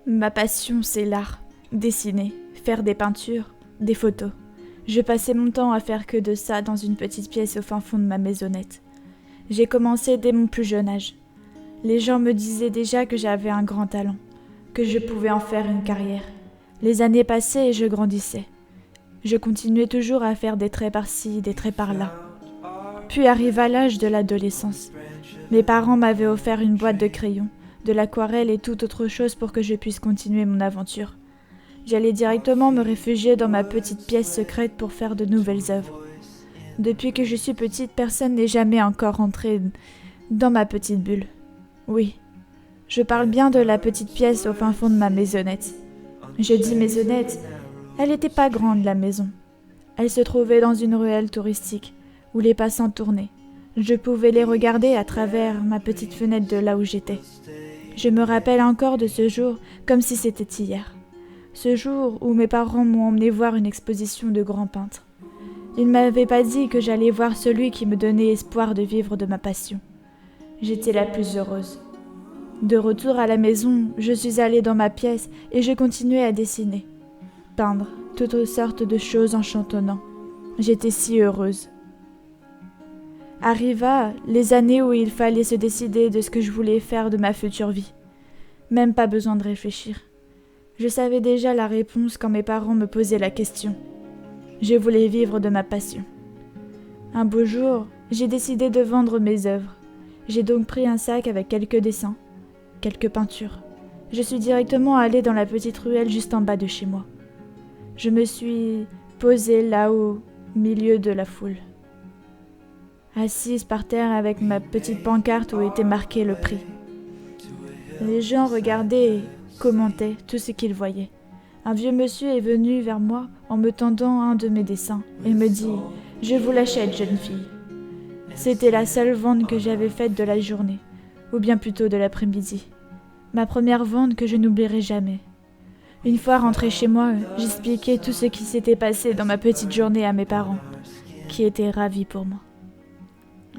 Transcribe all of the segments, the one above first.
Ma passion, c'est l'art. Dessiner, faire des peintures, des photos. Je passais mon temps à faire que de ça dans une petite pièce au fin fond de ma maisonnette. J'ai commencé dès mon plus jeune âge. Les gens me disaient déjà que j'avais un grand talent, que je pouvais en faire une carrière. Les années passaient et je grandissais. Je continuais toujours à faire des traits par-ci, des traits par-là. Puis arriva l'âge de l'adolescence. Mes parents m'avaient offert une boîte de crayons, de l'aquarelle et toute autre chose pour que je puisse continuer mon aventure. J'allais directement me réfugier dans ma petite pièce secrète pour faire de nouvelles œuvres. Depuis que je suis petite, personne n'est jamais encore entré dans ma petite bulle. Oui, je parle bien de la petite pièce au fin fond de ma maisonnette. Je dis maisonnette, elle n'était pas grande la maison. Elle se trouvait dans une ruelle touristique, où les passants tournaient. Je pouvais les regarder à travers ma petite fenêtre de là où j'étais. Je me rappelle encore de ce jour comme si c'était hier. Ce jour où mes parents m'ont emmené voir une exposition de grands peintres. Ils ne m'avaient pas dit que j'allais voir celui qui me donnait espoir de vivre de ma passion. J'étais la plus heureuse. De retour à la maison, je suis allée dans ma pièce et je continuais à dessiner, peindre toutes sortes de choses en chantonnant. J'étais si heureuse. Arriva les années où il fallait se décider de ce que je voulais faire de ma future vie. Même pas besoin de réfléchir. Je savais déjà la réponse quand mes parents me posaient la question. Je voulais vivre de ma passion. Un beau jour, j'ai décidé de vendre mes œuvres. J'ai donc pris un sac avec quelques dessins, quelques peintures. Je suis directement allée dans la petite ruelle juste en bas de chez moi. Je me suis posée là-haut, au milieu de la foule. Assise par terre avec ma petite pancarte où était marqué le prix. Les gens regardaient et commentaient tout ce qu'ils voyaient. Un vieux monsieur est venu vers moi en me tendant un de mes dessins et me dit « Je vous l'achète, jeune fille ». C'était la seule vente que j'avais faite de la journée, ou bien plutôt de l'après-midi. Ma première vente que je n'oublierai jamais. Une fois rentrée chez moi, j'expliquai tout ce qui s'était passé dans ma petite journée à mes parents, qui étaient ravis pour moi.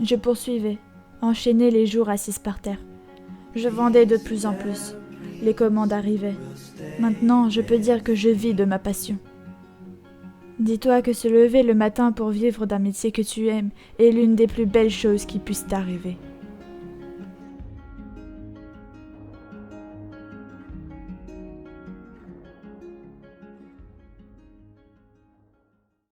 Je poursuivais, enchaînais les jours assise par terre. Je vendais de plus en plus. Les commandes arrivaient. Maintenant, je peux dire que je vis de ma passion. Dis-toi que se lever le matin pour vivre d'un métier que tu aimes est l'une des plus belles choses qui puissent t'arriver.